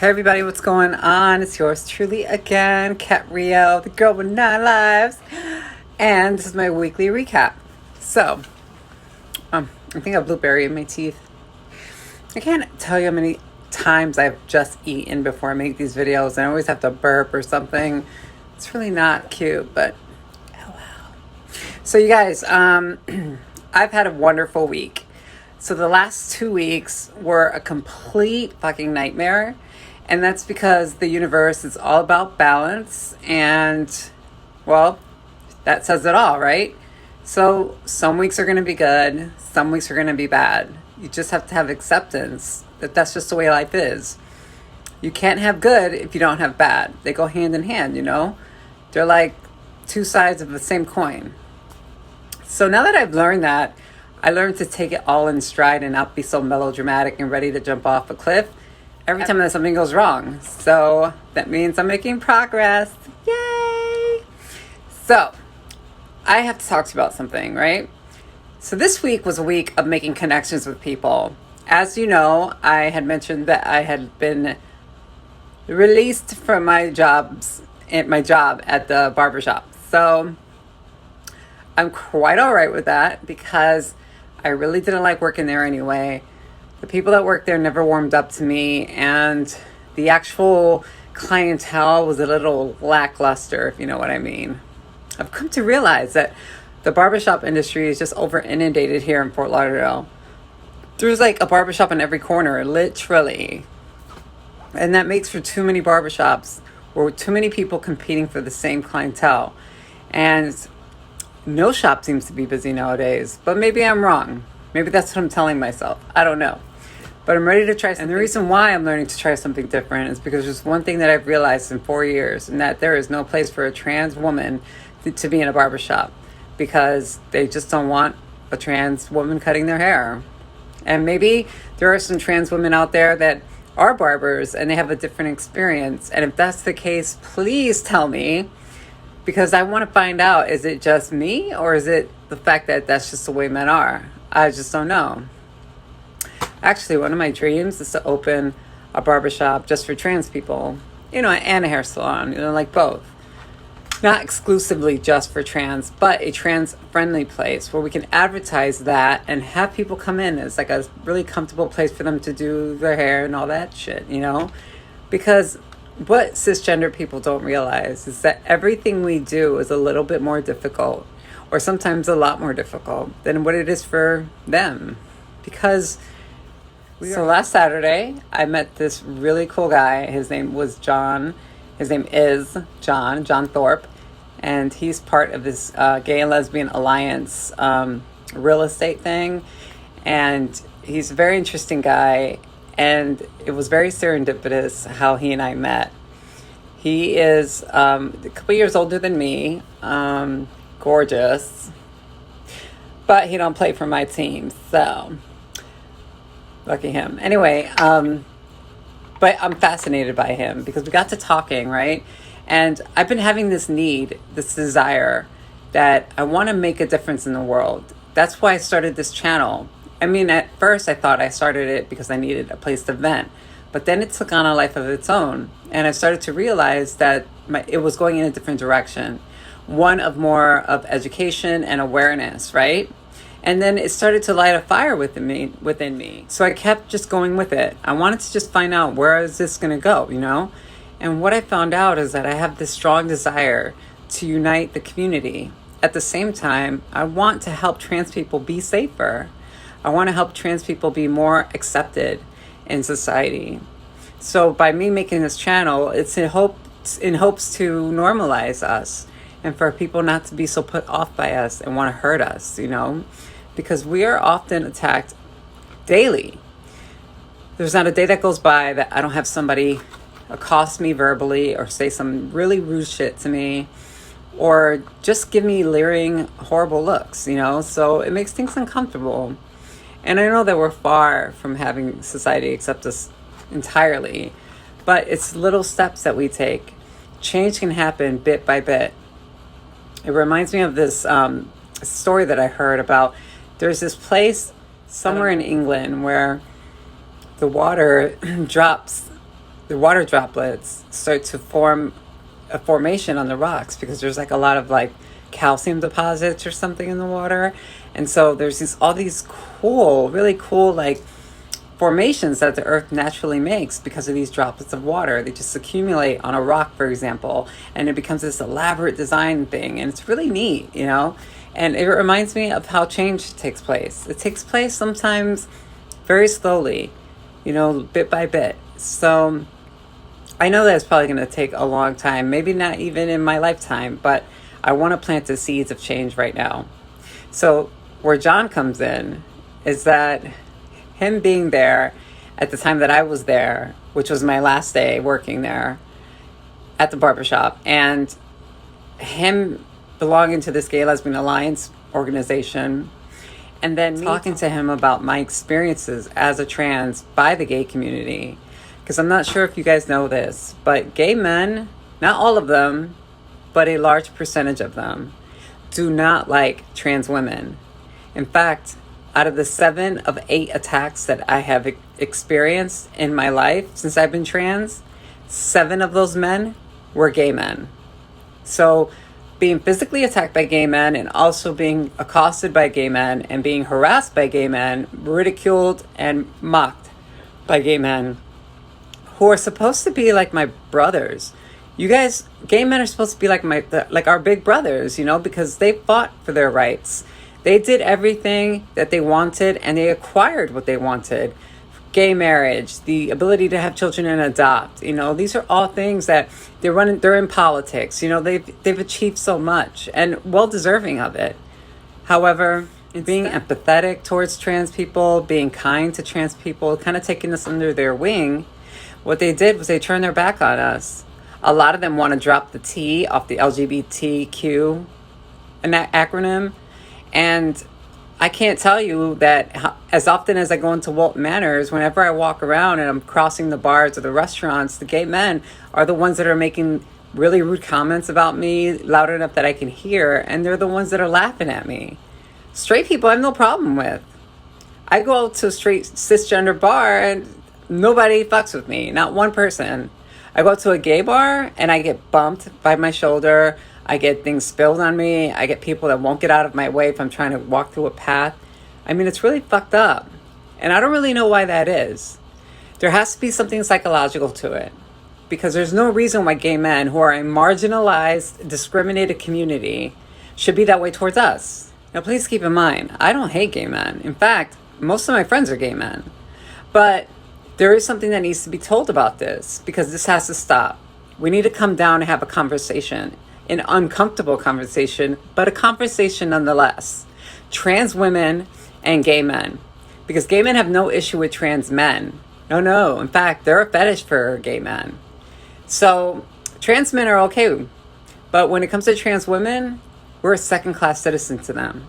Hey everybody, what's going on? It's yours truly again, Kat Rio, the girl with 9 lives. And this is my weekly recap. So, I think I have blueberry in my teeth. I can't tell you how many times I've just eaten before I make these videos, and I always have to burp or something. It's really not cute, but oh well. So you guys, I've had a wonderful week. So the last 2 weeks were a complete fucking nightmare. And that's because the universe is all about balance. And, well, that says it all, right? So some weeks are going to be good. Some weeks are going to be bad. You just have to have acceptance that that's just the way life is. You can't have good if you don't have bad. They go hand in hand, you know? They're like two sides of the same coin. So now that I've learned that, I learned to take it all in stride and not be so melodramatic and ready to jump off a cliff every time that something goes wrong. So that means I'm making progress. Yay! So I have to talk to you about something, right? So this week was a week of making connections with people. As you know, I had mentioned that I had been released from my job at the barbershop. So I'm quite all right with that because I really didn't like working there anyway. The people that worked there never warmed up to me, and the actual clientele was a little lackluster, if you know what I mean. I've come to realize that the barbershop industry is just over inundated here in Fort Lauderdale. There's like a barbershop in every corner, literally. And that makes for too many barbershops or too many people competing for the same clientele. And no shop seems to be busy nowadays, but maybe I'm wrong. Maybe that's what I'm telling myself. I don't know. But I'm ready to try something. And the reason why I'm learning to try something different is because there's one thing that I've realized in 4 years, and that there is no place for a trans woman to be in a barbershop because they just don't want a trans woman cutting their hair. And maybe there are some trans women out there that are barbers and they have a different experience. And if that's the case, please tell me, because I want to find out, is it just me or is it the fact that that's just the way men are? I just don't know. Actually, one of my dreams is to open a barbershop just for trans people, and a hair salon, like both. Not exclusively just for trans, but a trans-friendly place where we can advertise that and have people come in. It's like a really comfortable place for them to do their hair and all that shit, Because what cisgender people don't realize is that everything we do is a little bit more difficult, or sometimes a lot more difficult than what it is for them. Because last Saturday, I met this really cool guy. His name is John Thorpe. And he's part of this Gay and Lesbian Alliance real estate thing. And he's a very interesting guy. And it was very serendipitous how he and I met. He is a couple years older than me, gorgeous. But he don't play for my team, so lucky him. Anyway, but I'm fascinated by him because we got to talking, right? And I've been having this desire that I want to make a difference in the world. That's why I started this channel. I mean, at first I thought I started it because I needed a place to vent. But then it took on a life of its own. And I started to realize that it was going in a different direction. One of more of education and awareness, right? And then it started to light a fire within me. So I kept just going with it. I wanted to just find out, where is this going to go, And what I found out is that I have this strong desire to unite the community. At the same time, I want to help trans people be safer. I want to help trans people be more accepted in society. So by me making this channel, it's in hopes to normalize us and for people not to be so put off by us and want to hurt us, because we are often attacked daily. There's not a day that goes by that I don't have somebody accost me verbally or say some really rude shit to me or just give me leering, horrible looks, So it makes things uncomfortable. And I know that we're far from having society accept us entirely, but it's little steps that we take. Change can happen bit by bit. It reminds me of this story that I heard about. There's this place somewhere in England where the water drops the water droplets start to form a formation on the rocks because there's like a lot of like calcium deposits or something in the water. And so there's all these cool, really cool like formations that the earth naturally makes because of these droplets of water. They just accumulate on a rock, for example, and it becomes this elaborate design thing. And it's really neat, you know? And it reminds me of how change takes place. It takes place sometimes very slowly, you know, bit by bit. So I know that it's probably going to take a long time, maybe not even in my lifetime, but I want to plant the seeds of change right now. So where John comes in is that him being there at the time that I was there, which was my last day working there at the barbershop, and him belonging to this Gay Lesbian Alliance organization, and then talking to him about my experiences as a trans by the gay community. Because I'm not sure if you guys know this, but gay men, not all of them, but a large percentage of them, do not like trans women. In fact, out of the 7 of 8 attacks that I have experienced in my life since I've been trans, 7 of those men were gay men. So being physically attacked by gay men and also being accosted by gay men and being harassed by gay men, ridiculed and mocked by gay men who are supposed to be like my brothers. You guys, gay men are supposed to be like our big brothers, you know, because they fought for their rights. They did everything that they wanted and they acquired what they wanted. Gay marriage, the ability to have children and adopt, you know, these are all things that they're in politics, you know, they've achieved so much and well deserving of it. However, being empathetic towards trans people, being kind to trans people, kind of taking us under their wing, what they did was they turned their back on us. A lot of them want to drop the T off the LGBTQ acronym. And I can't tell you that as often as I go into Walton Manors, whenever I walk around and I'm crossing the bars or the restaurants, the gay men are the ones that are making really rude comments about me loud enough that I can hear. And they're the ones that are laughing at me. Straight people I have no problem with. I go to a straight cisgender bar and nobody fucks with me, not one person. I go to a gay bar and I get bumped by my shoulder. I get things spilled on me. I get people that won't get out of my way if I'm trying to walk through a path. I mean, it's really fucked up. And I don't really know why that is. There has to be something psychological to it. Because there's no reason why gay men who are a marginalized, discriminated community should be that way towards us. Now, please keep in mind, I don't hate gay men. In fact, most of my friends are gay men. But there is something that needs to be told about this because this has to stop. We need to come down and have a conversation, an uncomfortable conversation, but a conversation nonetheless. Trans women and gay men, because gay men have no issue with trans men. No. In fact, they're a fetish for gay men. So trans men are okay. But when it comes to trans women, we're a second-class citizen to them.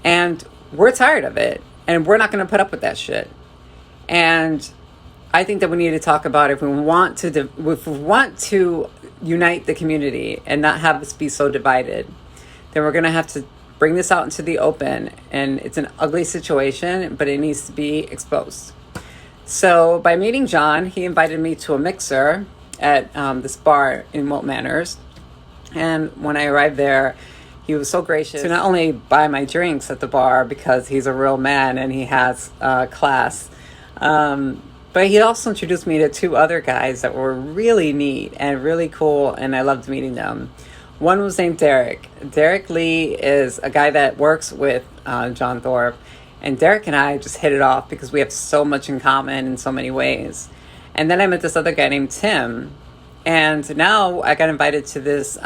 And we're tired of it. And we're not going to put up with that shit. And I think that we need to talk about if we want to unite the community and not have this be so divided, then we're going to have to bring this out into the open. And it's an ugly situation, but it needs to be exposed. So by meeting John, he invited me to a mixer at this bar in Walton Manors. And when I arrived there, he was so gracious to not only buy my drinks at the bar because he's a real man and he has class, but he also introduced me to 2 other guys that were really neat and really cool, and I loved meeting them. One was named Derek. Derek Lee is a guy that works with John Thorpe, and Derek and I just hit it off because we have so much in common in so many ways. And then I met this other guy named Tim, and now I got invited to this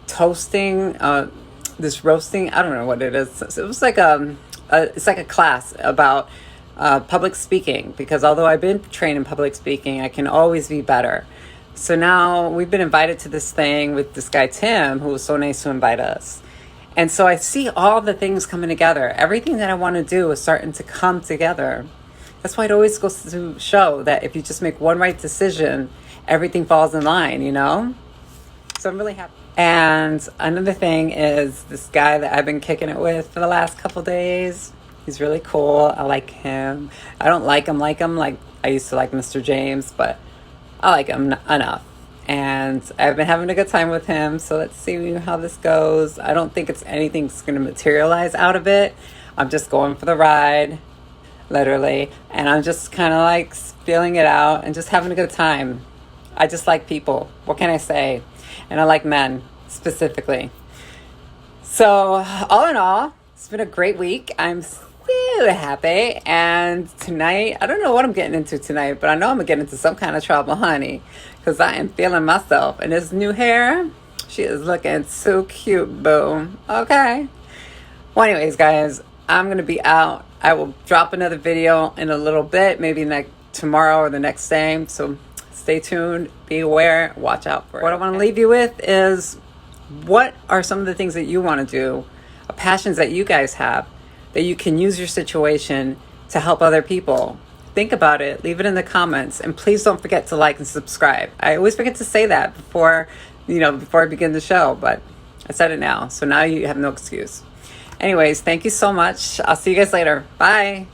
roasting, I don't know what it is. It was like it's like a class about public speaking, because although I've been trained in public speaking, I can always be better. So now we've been invited to this thing with this guy, Tim, who was so nice to invite us. And so I see all the things coming together. Everything that I want to do is starting to come together. That's why it always goes to show that if you just make one right decision, everything falls in line, you know? So I'm really happy. And another thing is this guy that I've been kicking it with for the last couple days. He's really cool. I like him. I don't like him like I used to like Mr. James, but I like him enough. And I've been having a good time with him. So let's see how this goes. I don't think anything's going to materialize out of it. I'm just going for the ride, literally. And I'm just kind of like feeling it out and just having a good time. I just like people. What can I say? And I like men specifically. So all in all, it's been a great week. I'm so happy. And tonight, I don't know what I'm getting into tonight, but I know I'm getting into some kind of trouble, honey, because I am feeling myself. And this new hair, she is looking so cute, boo. Okay. Well, anyways, guys, I'm going to be out. I will drop another video in a little bit, maybe tomorrow or the next day. So stay tuned, be aware, watch out for it. What I want to leave you with is, what are some of the things that you want to do, passions that you guys have, that you can use your situation to help other people? Think about it, leave it in the comments, and please don't forget to like and subscribe. I always forget to say that before I begin the show, but I said it now, so now you have no excuse. Anyways, thank you so much. I'll see you guys later. Bye.